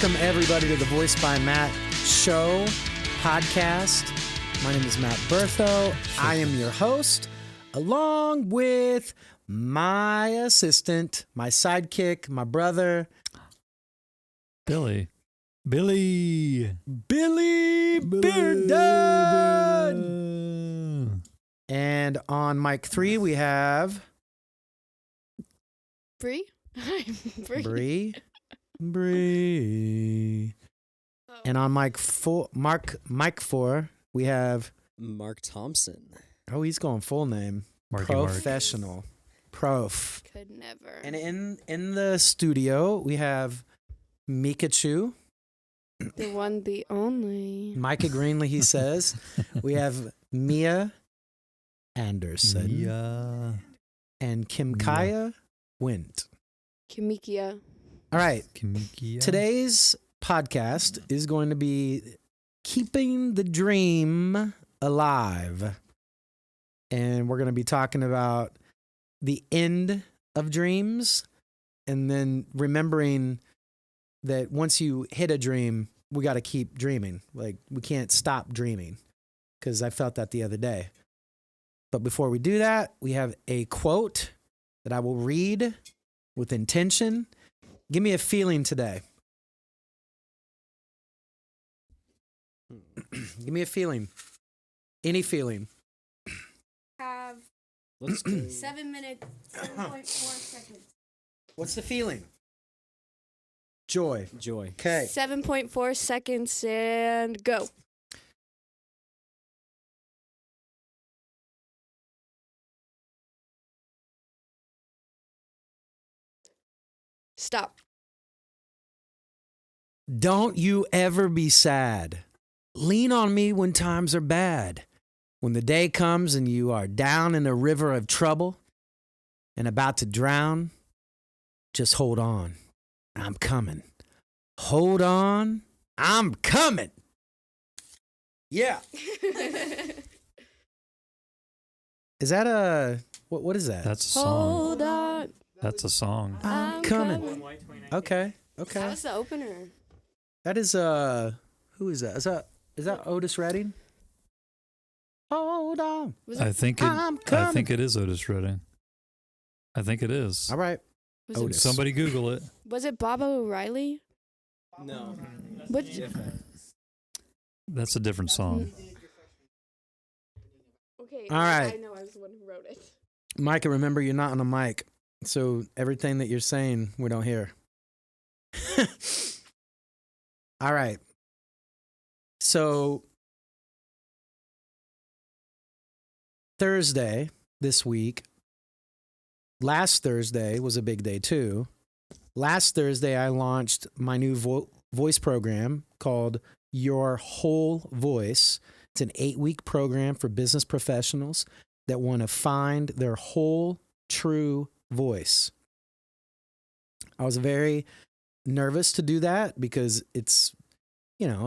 Welcome, everybody, to the Voice by Matt show podcast. My name is Matt Bertho. I am your host, along with my assistant, my sidekick, my brother, Billy Bearden. And on mic 3, we have Bree? Bree. Oh. And on mic 4, we have Mark Thompson. Oh, he's going full name. Marky Mark. Professional. Prof. Could never. And in the studio, we have Mikachu. The one, the only. Micah Greenlee, he says. We have Mia Anderson. Yeah. And Kim Kaya Wint. Kimikia. All right. Kimikia. Today's podcast is going to be Keeping the Dream Alive. And we're going to be talking about the end of dreams and then remembering that once you hit a dream, we got to keep dreaming. Like, we can't stop dreaming, because I felt that the other day. But before we do that, we have a quote that I will read with intention. Give me a feeling today. Give me a feeling. Any feeling. Have Let's go. 7 minutes, 7.4 seconds. What's the feeling? Joy. Joy. Okay. 7.4 seconds and go. Stop. Don't you ever be sad. Lean on me when times are bad. When the day comes and you are down in a river of trouble and about to drown, just hold on. I'm coming. Hold on. I'm coming. Yeah. Is that a... What is that? That's a song. Hold on. That's a song. I'm coming. Okay. That was the opener. That is who is that? Is that Otis Redding? Hold on. Was I it, think it is Otis Redding. I think it is. All right. was Otis. it, Somebody Google it. was it Bob O'Reilly? No. What? That's a different song. Okay. All right. I know I was the one who wrote it. Micah, remember you're not on a mic, so everything that you're saying we don't hear. All right. So Thursday this week, last Thursday was a big day too. Last Thursday, I launched my new voice program called Your Whole Voice. It's an 8-week program for business professionals that want to find their whole true voice. I was very nervous to do that because it's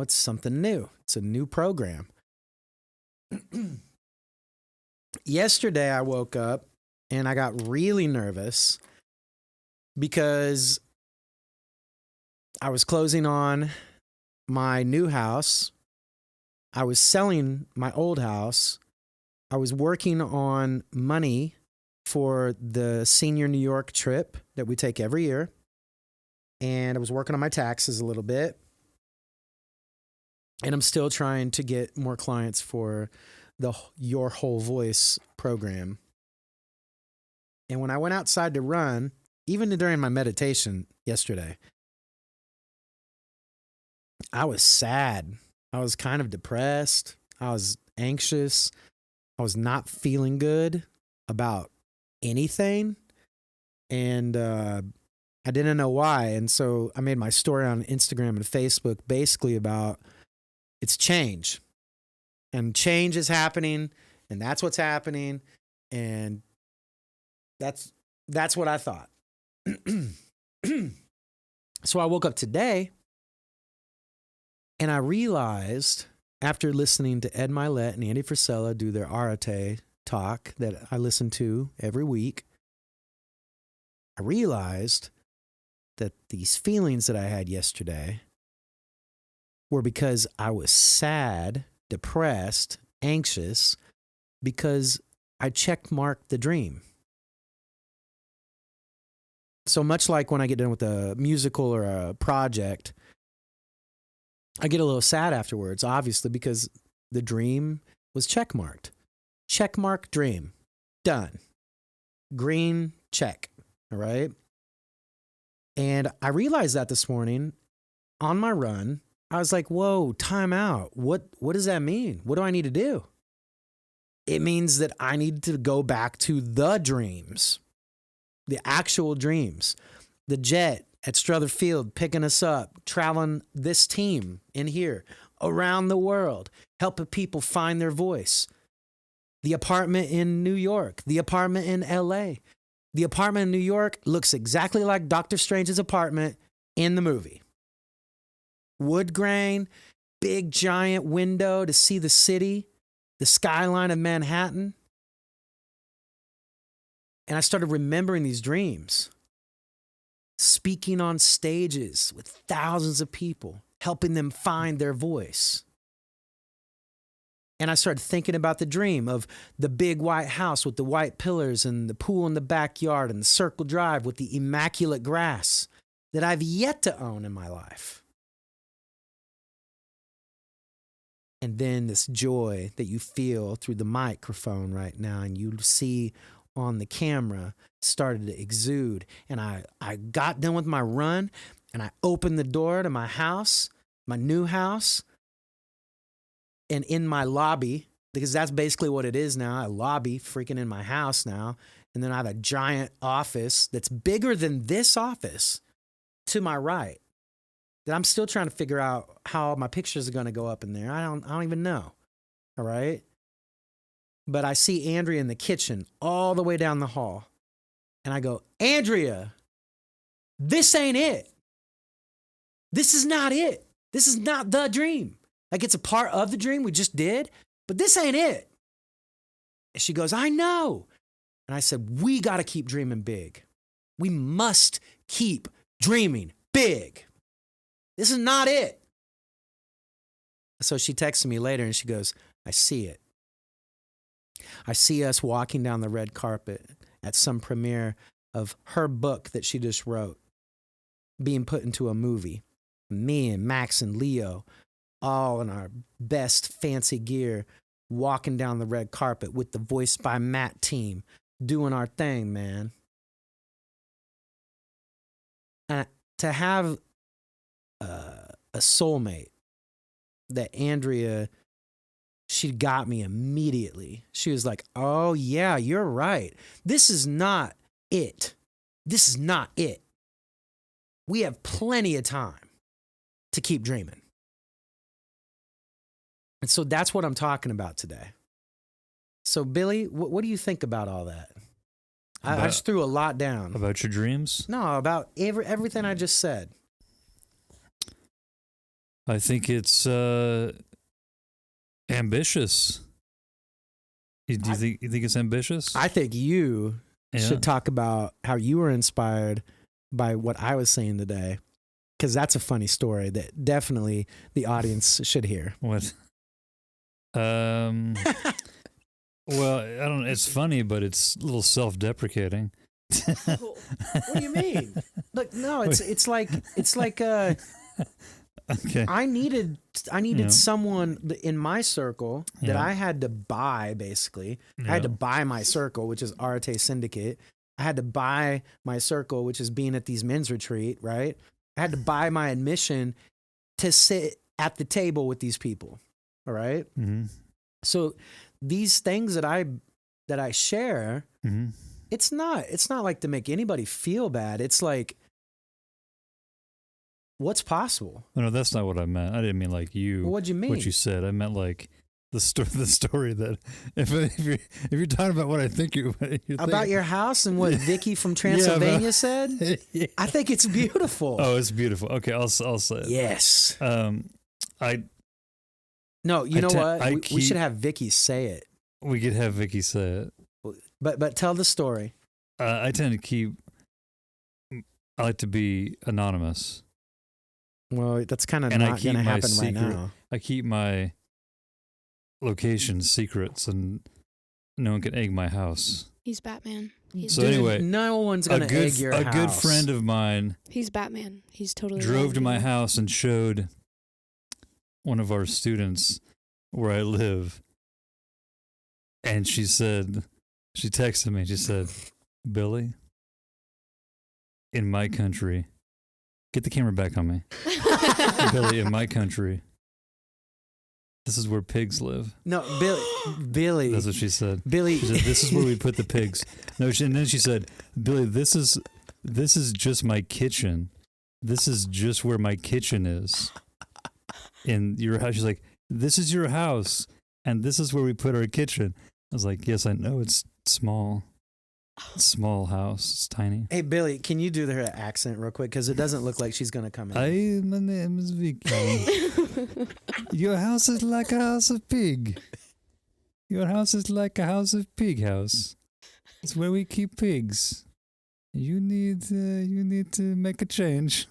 something new. It's a new program. Yesterday, I woke up and I got really nervous because I was closing on my new house. I was selling my old house. I was working on money for the senior New York trip that we take every year. And I was working on my taxes a little bit. And I'm still trying to get more clients for the Your Whole Voice program. And when I went outside to run, even during my meditation yesterday, I was sad. I was kind of depressed. I was anxious. I was not feeling good about anything. And I didn't know why. And so I made my story on Instagram and Facebook basically about it's change. And change is happening. And that's what's happening. And that's what I thought. So I woke up today and I realized, after listening to Ed Milet and Andy Frisella do their Arate talk that I listen to every week, I realized that these feelings that I had yesterday were because I was sad, depressed, anxious, because I checkmarked the dream. So much like when I get done with a musical or a project, I get a little sad afterwards, obviously, because the dream was checkmarked. Checkmark dream. Done. Green check. All right. And I realized that this morning on my run. I was like, whoa, time out. What does that mean? What do I need to do? It means that I need to go back to the dreams, the actual dreams. The jet at Strother Field picking us up, traveling this team in here around the world, helping people find their voice. The apartment in New York, the apartment in LA. The apartment in New York looks exactly like Doctor Strange's apartment in the movie. Wood grain, big giant window to see the city, the skyline of Manhattan. And I started remembering these dreams. Speaking on stages with thousands of people, helping them find their voice. And I started thinking about the dream of the big white house with the white pillars and the pool in the backyard and the circle drive with the immaculate grass that I've yet to own in my life. And then this joy that you feel through the microphone right now and you see on the camera started to exude. And I got done with my run and I opened the door to my house, my new house. And in my lobby, because that's basically what it is now, a lobby freaking in my house now. And then I have a giant office that's bigger than this office to my right that I'm still trying to figure out how my pictures are going to go up in there. I don't even know. All right. But I see Andrea in the kitchen all the way down the hall. And I go, Andrea, this ain't it. This is not it. This is not the dream. Like it's a part of the dream we just did, but this ain't it. And she goes, I know. And I said, we got to keep dreaming big. We must keep dreaming big. This is not it. So she texted me later and she goes, I see it. I see us walking down the red carpet at some premiere of her book that she just wrote being put into a movie. Me and Max and Leo, all in our best fancy gear, walking down the red carpet with the VoiceByMatt team, doing our thing, man. And to have a soulmate that Andrea, she got me immediately. She was like, oh yeah, you're right. This is not it. This is not it. We have plenty of time to keep dreaming. And so that's what I'm talking about today. So Billy, what do you think about all that? I just threw a lot down. About your dreams? No, about everything I just said. I think it's ambitious. Do you think it's ambitious? I think you should talk about how you were inspired by what I was saying today, because that's a funny story that definitely the audience should hear. What? Well, I don't know. It's funny, but it's a little self-deprecating. What do you mean? Look, no, it's like okay. I needed someone in my circle that I had to buy, basically. I had to buy my circle, which is Arte Syndicate. I had to buy my circle, which is being at these men's retreat, right? I had to buy my admission to sit at the table with these people, all right? Mm-hmm. So these things that I share, Mm-hmm. it's not like to make anybody feel bad. It's like, what's possible? No, that's not what I meant. I didn't mean like you. Well, what'd you mean? What you said. I meant like the story that if you're talking about what I think you're about your house and what Vicky from Transylvania said. Yeah. I think it's beautiful. Oh, it's beautiful. Okay, I'll say it. Yes. No, you know what? We should have Vicky say it. We could have Vicky say it. But tell the story. I tend to I like to be anonymous. Well, that's kind of And I not keep going to my happen right secret- now. I keep my locations secrets, and no one can egg my house. He's Batman. He's, So Dude, anyway, no one's going to egg your a house. good friend of mine he's Batman. He's totally drove to my wrong. house and showed one of our students where I live. And she texted me, she said, Billy, in my country, get the camera back on me. Billy, in my country, this is where pigs live. No, Billy. That's what she said. Billy. She said, this is where we put the pigs. No, and then she said, Billy, this is just my kitchen. This is just where my kitchen is. In your house. She's like, this is your house, and this is where we put our kitchen. I was like, yes, I know. It's small. Small house. It's tiny. Hey, Billy, can you do her accent real quick? Because it doesn't look like she's going to come in. Hi, my name is Vicky. Your house is like a house of pig. Your house is like a house of pig house. It's where we keep pigs. You need to make a change.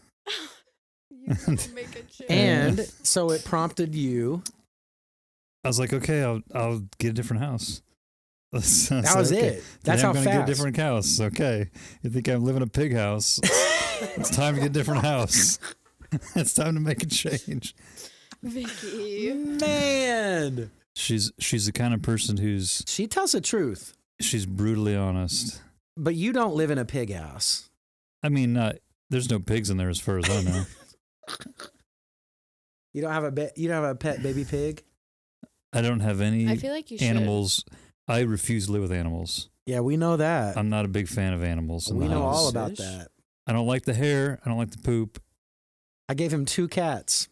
You gotta make a change. And so it prompted you. I was like, okay, I'll get a different house. That was it. That's Today how I'm gonna fast. get a different house. Okay, you think I'm living in a pig house? It's time to get a different house. It's time to make a change. Vicky. Man. She's the kind of person who's She tells the truth. she's brutally honest. But you don't live in a pig house. I mean, there's no pigs in there as far as I know. You don't have a pet baby pig? I don't have any I feel like you should. animals. I refuse to live with animals. Yeah, we know that. I'm not a big fan of animals. in We the know house. all about Fish? that. I don't like the hair. I don't like the poop. I gave him 2 cats.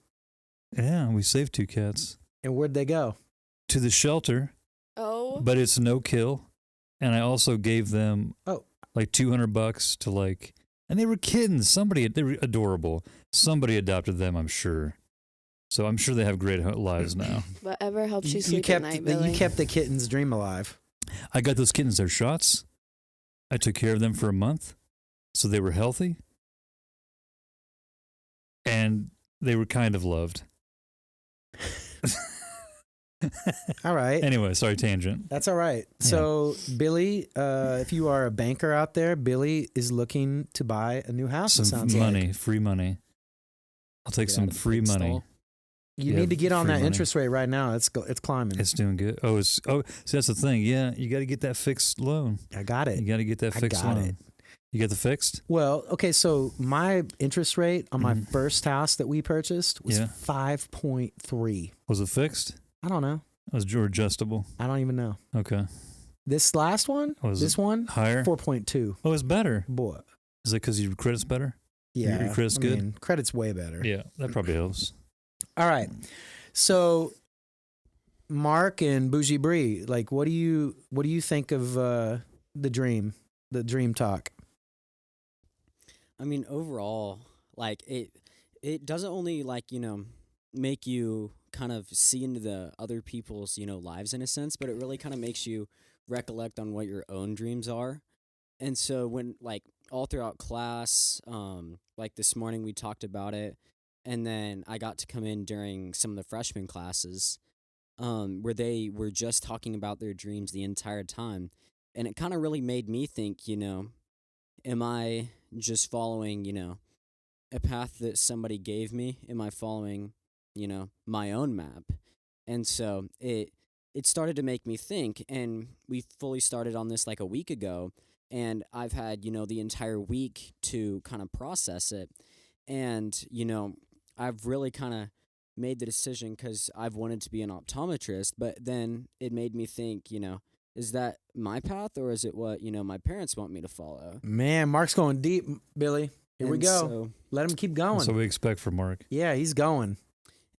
Yeah, we saved 2 cats And where'd they go? to the shelter, Oh. but it's no kill. And I also gave them like $200 to like, and they were kittens. They were adorable. Somebody adopted them, I'm sure. So I'm sure they have great lives now. Whatever helps you You sleep kept at night, Billy. you kept the kitten's dream alive. I got those kittens their shots. I took care of them for a month, so they were healthy. And they were kind of loved. All right. Anyway, sorry, tangent. That's all right. Yeah. So, Billy, if you are a banker out there, Billy is looking to buy a new house. It Some sounds money, like. see money. I'll take Get some out of the free pig money. stall. You Yeah, need to get on free that money. interest rate right now. It's climbing. It's doing good. Oh, see, that's the thing. Yeah, you got to get that fixed loan. I got You it. got to get that I fixed got loan. it. You got the fixed? Well, okay. So my interest rate on my Mhm. first house that we purchased was Yeah. 5.3. Was it fixed? I don't know. Was it adjustable? I don't even know. Okay. This last one, Was this it one, higher? 4.2. Oh, it's better. Boy, Is it because your credit's better? yeah. Your credit's good? mean, credit's way better. Yeah, that probably helps. All right. So, Mark and Bougie Bree, like, what do you think of the dream talk? I mean, overall, like it doesn't only like, make you kind of see into the other people's, lives in a sense, but it really kind of makes you recollect on what your own dreams are. And so when like all throughout class, like this morning we talked about it, and then I got to come in during some of the freshman classes, where they were just talking about their dreams the entire time. And it kind of really made me think, am I just following, a path that somebody gave me? Am I following, my own map? And so it started to make me think, and we fully started on this like a week ago, and I've had, the entire week to kind of process it. And, I've really kind of made the decision because I've wanted to be an optometrist, but then it made me think, is that my path or is it what, my parents want me to follow? Man, Mark's going deep, Billy. Here we And go. So, Let him keep going. That's what we expect from Mark. Yeah, he's going.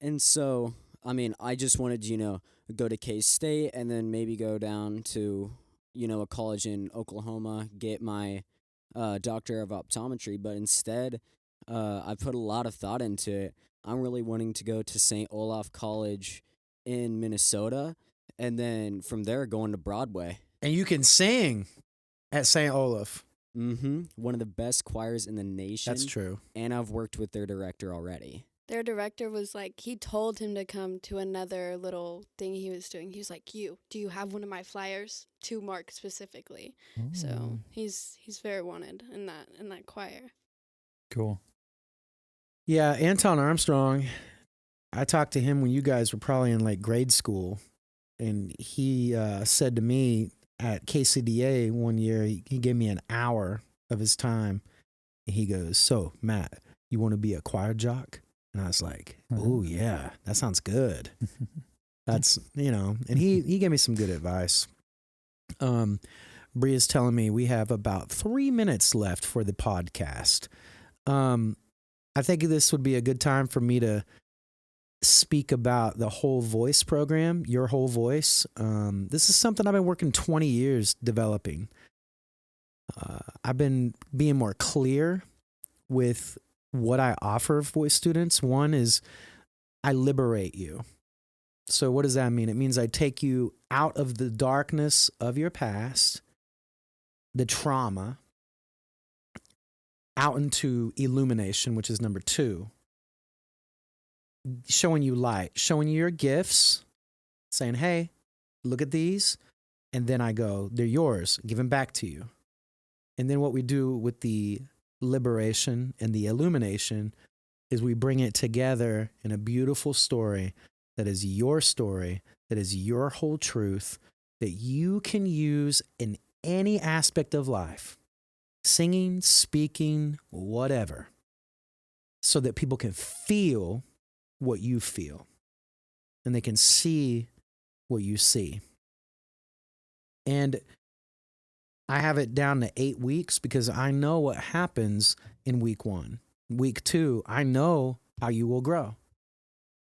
and so, I mean, I just wanted to, go to K-State and then maybe go down to, a college in Oklahoma, get my doctor of optometry. But instead, I put a lot of thought into it. I'm really wanting to go to St. Olaf College in Minnesota, and then from there going to Broadway. And you can sing at St. Olaf. Mm-hmm. One of the best choirs in the nation. That's true. And I've worked with their director already. Their director was like, he told him to come to another little thing he was doing. He was like, do you have one of my flyers to Mark specifically? So Oh, he's very wanted in that choir. cool. Yeah, Anton Armstrong. I talked to him when you guys were probably in like grade school, and he said to me at KCDA one year, he gave me an hour of his time, and he goes, "So, Matt, you want to be a choir jock?" And I was like, "Oh yeah, that sounds good." That's, and he gave me some good advice. Bree is telling me we have about 3 minutes left for the podcast. I think this would be a good time for me to speak about the Whole Voice program, Your Whole Voice. This is something I've been working 20 years developing. I've been being more clear with what I offer voice students. One is I liberate you. So what does that mean? It means I take you out of the darkness of your past, the trauma, out into illumination, which is number 2. Showing you light, showing you your gifts, saying, hey, look at these. And then I go, they're yours, give them back to you. And then what we do with the liberation and the illumination is we bring it together in a beautiful story that is your story, that is your whole truth, that you can use in any aspect of life, singing, speaking, whatever, so that people can feel what you feel and they can see what you see. And I have it down to 8 weeks because I know what happens in week 1. Week 2, I know how you will grow.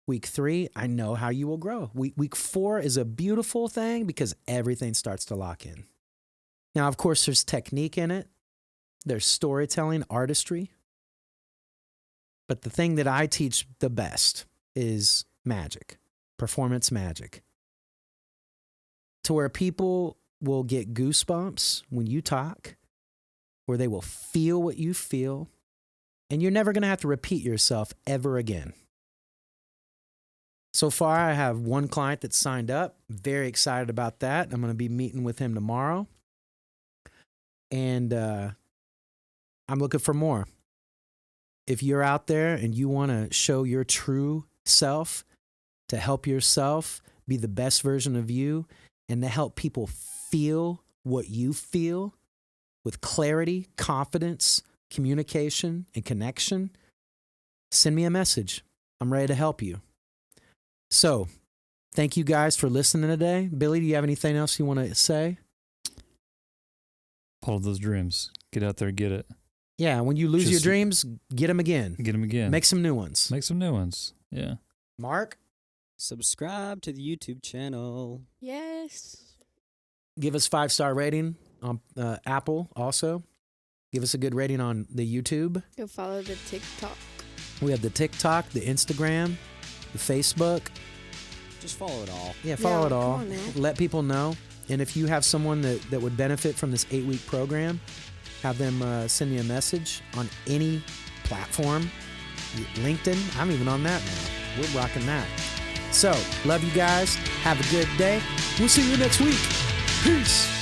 Week 3, I know how you will grow. Week 4 is a beautiful thing because everything starts to lock in. Now, of course, there's technique in it. There's storytelling, artistry. But the thing that I teach the best is magic, performance magic. To where people will get goosebumps when you talk, where they will feel what you feel, and you're never going to have to repeat yourself ever again. So far, I have one client that's signed up. Very excited about that. I'm going to be meeting with him tomorrow. And I'm looking for more. If you're out there and you want to show your true self, to help yourself be the best version of you, and to help people feel what you feel with clarity, confidence, communication, and connection, send me a message. I'm ready to help you. So, thank you guys for listening today. Billy, do you have anything else you want to say? Follow those dreams. Get out there, get it. Yeah, when you lose your dreams, get them again. Get them again. Make some new ones. Make some new ones. Yeah. Mark? Subscribe to the YouTube channel. Yes. Give us 5-star rating on Apple also. Give us a good rating on the YouTube. Go follow the TikTok. We have the TikTok, the Instagram, the Facebook. Just follow it all. Yeah, follow it all. Come on now. Let people know. And if you have someone that would benefit from this 8-week program, have them send me a message on any platform. LinkedIn, I'm even on that now. We're rocking that. So, love you guys. Have a good day. We'll see you next week. Peace.